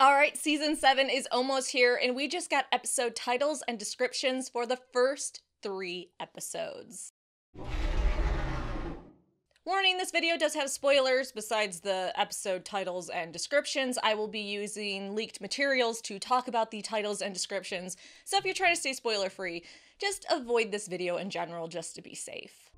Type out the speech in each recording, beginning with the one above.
Alright, season 7 is almost here, and we just got episode titles and descriptions for the first 3 episodes. Warning, this video does have spoilers. Besides the episode titles and descriptions, I will be using leaked materials to talk about the titles and descriptions, so if you're trying to stay spoiler free, just avoid this video in general just to be safe.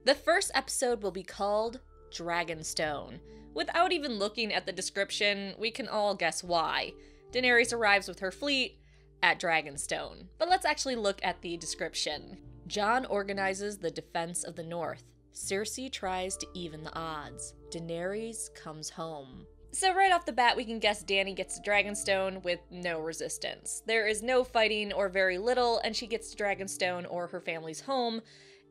The first episode will be called Dragonstone. Without even looking at the description, we can all guess why. Daenerys arrives with her fleet at Dragonstone. But let's actually look at the description. Jon organizes the defense of the North. Cersei tries to even the odds. Daenerys comes home. So right off the bat, we can guess Dany gets to Dragonstone with no resistance. There is no fighting or very little, and she gets to Dragonstone or her family's home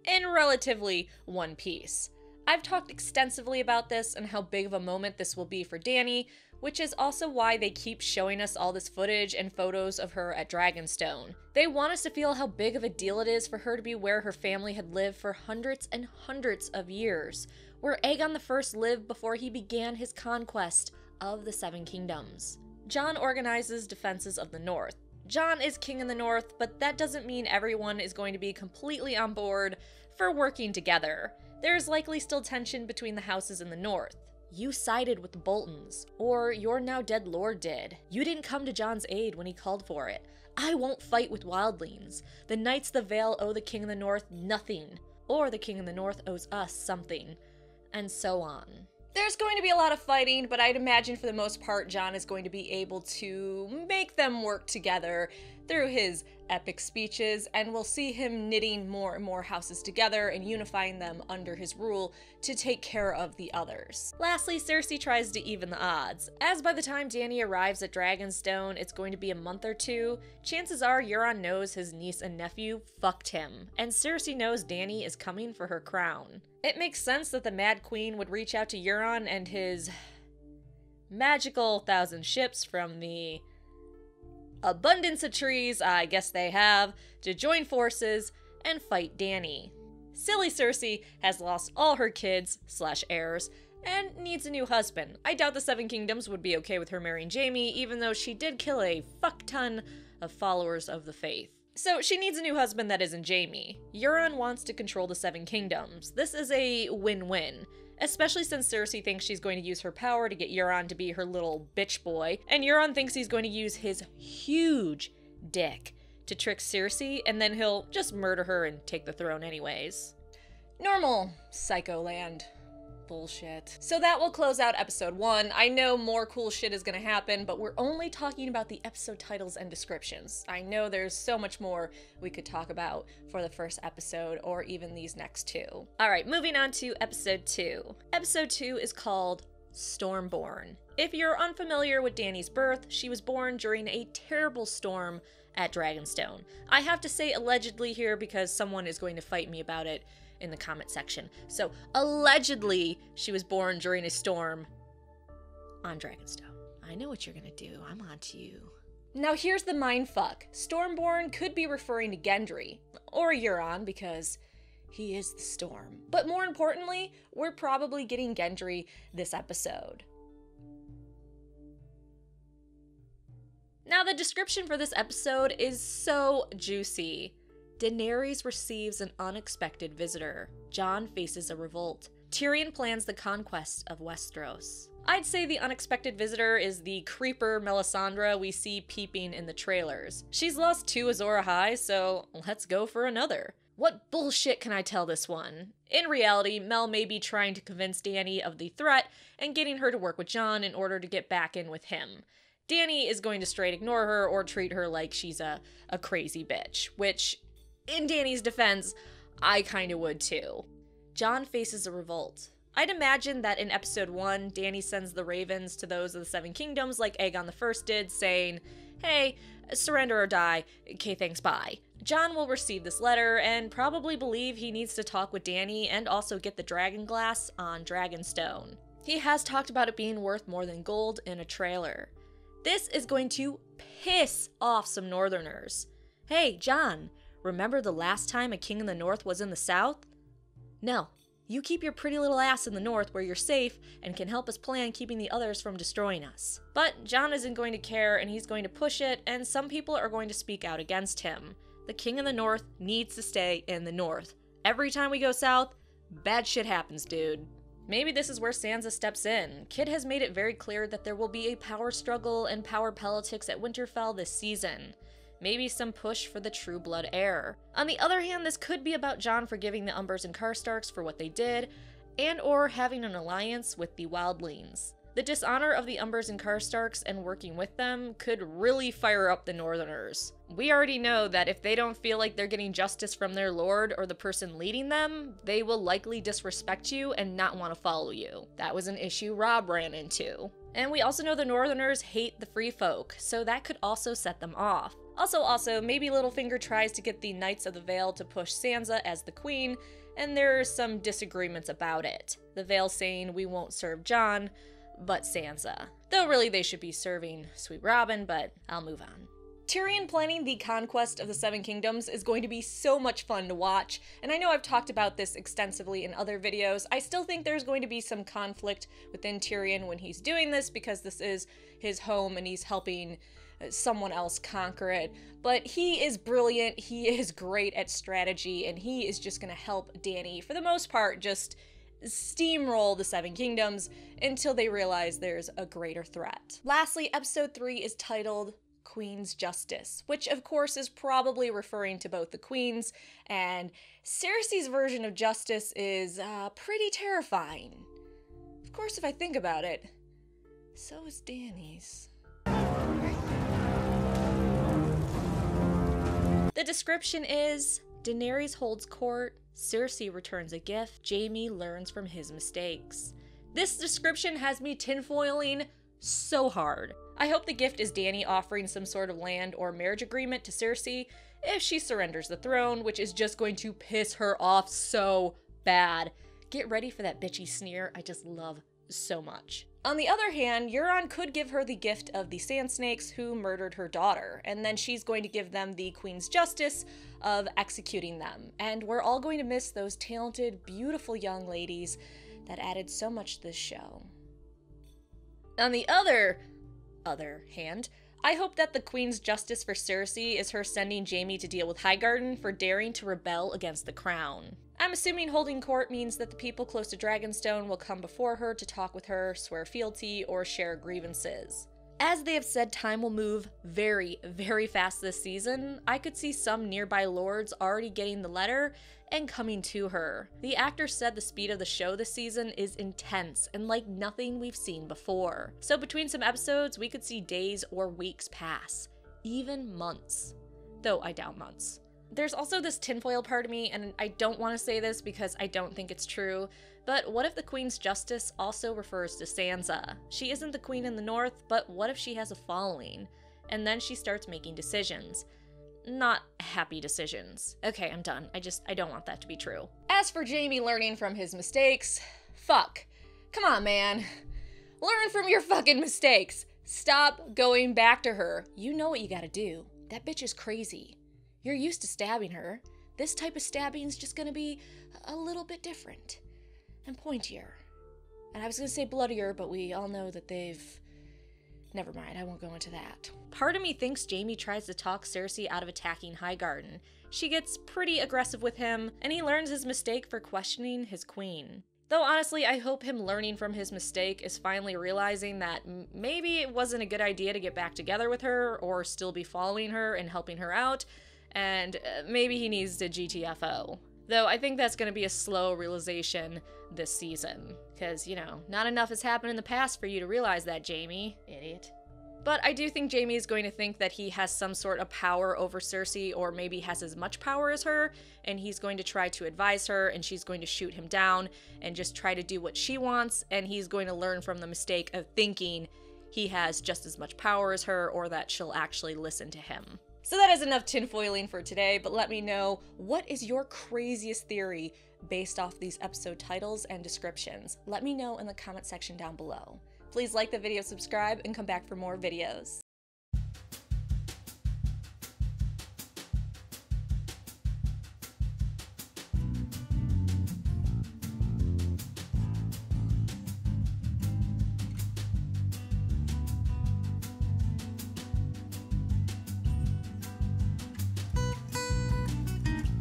in relatively one piece. I've talked extensively about this and how big of a moment this will be for Dany, which is also why they keep showing us all this footage and photos of her at Dragonstone. They want us to feel how big of a deal it is for her to be where her family had lived for hundreds and hundreds of years, where Aegon I lived before he began his conquest of the Seven Kingdoms. Jon organizes defenses of the North. Jon is king in the North, but that doesn't mean everyone is going to be completely on board for working together. There is likely still tension between the houses in the North. You sided with the Boltons, or your now dead lord did. You didn't come to Jon's aid when he called for it. I won't fight with wildlings. The Knights of the Vale owe the King of the North nothing, or the King of the North owes us something, and so on. There's going to be a lot of fighting, but I'd imagine for the most part Jon is going to be able to make them work together through his epic speeches, and we'll see him knitting more and more houses together and unifying them under his rule to take care of the others. Lastly, Cersei tries to even the odds. As by the time Dany arrives at Dragonstone, it's going to be a month or two, chances are Euron knows his niece and nephew fucked him, and Cersei knows Dany is coming for her crown. It makes sense that the Mad Queen would reach out to Euron and his magical 1,000 ships from the abundance of trees, I guess they have, to join forces and fight Dany. Silly Cersei has lost all her kids / heirs and needs a new husband. I doubt the Seven Kingdoms would be okay with her marrying Jaime, even though she did kill a fuck ton of followers of the faith. So she needs a new husband that isn't Jaime. Euron wants to control the Seven Kingdoms. This is a win-win, especially since Cersei thinks she's going to use her power to get Euron to be her little bitch boy, and Euron thinks he's going to use his huge dick to trick Cersei, and then he'll just murder her and take the throne anyways. Normal psycho land bullshit. So that will close out episode 1. I know more cool shit is gonna happen, but we're only talking about the episode titles and descriptions. I know there's so much more we could talk about for the first episode, or even these next 2. Alright, moving on to episode 2. Episode 2 is called Stormborn. If you're unfamiliar with Dany's birth, she was born during a terrible storm at Dragonstone. I have to say allegedly here because someone is going to fight me about it in the comment section. So, allegedly, she was born during a storm on Dragonstone. I know what you're gonna do. I'm on to you. Now here's the mindfuck. Stormborn could be referring to Gendry, or Euron, because he is the storm. But more importantly, we're probably getting Gendry this episode. Now the description for this episode is so juicy. Daenerys receives an unexpected visitor. Jon faces a revolt. Tyrion plans the conquest of Westeros. I'd say the unexpected visitor is the creeper Melisandre we see peeping in the trailers. She's lost 2 Azor Ahai, so let's go for another. What bullshit can I tell this one? In reality, Mel may be trying to convince Dany of the threat and getting her to work with Jon in order to get back in with him. Dany is going to straight ignore her or treat her like she's a crazy bitch, which, in Dany's defense, I kinda would too. Jon faces a revolt. I'd imagine that in episode 1, Dany sends the ravens to those of the Seven Kingdoms like Aegon I did, saying, hey, surrender or die, okay thanks bye. Jon will receive this letter and probably believe he needs to talk with Dany and also get the dragon glass on Dragonstone. He has talked about it being worth more than gold in a trailer. This is going to piss off some Northerners. Hey, Jon, remember the last time a king in the North was in the South? No, You keep your pretty little ass in the north where you're safe and can help us plan keeping the others from destroying us. But Jon isn't going to care, and he's going to push it, and some people are going to speak out against him. The king of the north needs to stay in the north. Every time we go south, bad shit happens, dude. Maybe this is where Sansa steps in. Kit has made it very clear that there will be a power struggle and power politics at Winterfell this season. Maybe some push for the true blood heir. On the other hand, this could be about Jon forgiving the Umbers and Karstarks for what they did, and or having an alliance with the Wildlings. The dishonor of the Umbers and Karstarks and working with them could really fire up the Northerners. We already know that if they don't feel like they're getting justice from their lord or the person leading them, they will likely disrespect you and not want to follow you. That was an issue Robb ran into. And we also know the Northerners hate the free folk, so that could also set them off. Also, maybe Littlefinger tries to get the Knights of the Vale to push Sansa as the queen, and there's some disagreements about it. The Vale saying we won't serve Jon, but Sansa. Though really they should be serving Sweet Robin, but I'll move on. Tyrion planning the conquest of the Seven Kingdoms is going to be so much fun to watch, and I know I've talked about this extensively in other videos. I still think there's going to be some conflict within Tyrion when he's doing this because this is his home and he's helping someone else conquer it, but he is brilliant, he is great at strategy, and he is just gonna help Dany, for the most part, just steamroll the Seven Kingdoms until they realize there's a greater threat. Lastly, episode 3 is titled Queen's Justice, which of course is probably referring to both the queens, and Cersei's version of justice is pretty terrifying. Of course, if I think about it, so is Dany's. The description is, Daenerys holds court, Cersei returns a gift, Jaime learns from his mistakes. This description has me tinfoiling so hard. I hope the gift is Dany offering some sort of land or marriage agreement to Cersei if she surrenders the throne, which is just going to piss her off so bad. Get ready for that bitchy sneer I just love so much. On the other hand, Euron could give her the gift of the Sand Snakes who murdered her daughter, and then she's going to give them the Queen's Justice of executing them. And we're all going to miss those talented, beautiful young ladies that added so much to this show. On the other hand, I hope that the Queen's Justice for Cersei is her sending Jaime to deal with Highgarden for daring to rebel against the crown. I'm assuming holding court means that the people close to Dragonstone will come before her to talk with her, swear fealty, or share grievances. As they have said, time will move very, very fast this season. I could see some nearby lords already getting the letter and coming to her. The actor said the speed of the show this season is intense and like nothing we've seen before. So between some episodes, we could see days or weeks pass, even months. Though I doubt months. There's also this tinfoil part of me, and I don't want to say this because I don't think it's true, but what if the Queen's Justice also refers to Sansa? She isn't the queen in the north, but what if she has a following? And then she starts making decisions. Not happy decisions. Okay, I'm done. I don't want that to be true. As for Jaime learning from his mistakes, fuck. Come on, man. Learn from your fucking mistakes. Stop going back to her. You know what you gotta do. That bitch is crazy. You're used to stabbing her. This type of stabbing is just gonna be a little bit different and pointier. And I was gonna say bloodier, but we all know that they've... Never mind, I won't go into that. Part of me thinks Jaime tries to talk Cersei out of attacking Highgarden. She gets pretty aggressive with him, and he learns his mistake for questioning his queen. Though honestly, I hope him learning from his mistake is finally realizing that maybe it wasn't a good idea to get back together with her or still be following her and helping her out, and maybe he needs to GTFO. Though I think that's going to be a slow realization this season, because, you know, not enough has happened in the past for you to realize that, Jaime. Idiot. But I do think Jaime is going to think that he has some sort of power over Cersei, or maybe has as much power as her, and he's going to try to advise her, and she's going to shoot him down, and just try to do what she wants, and he's going to learn from the mistake of thinking he has just as much power as her, or that she'll actually listen to him. So that is enough tinfoiling for today, but let me know, what is your craziest theory based off these episode titles and descriptions? Let me know in the comment section down below. Please like the video, subscribe, and come back for more videos.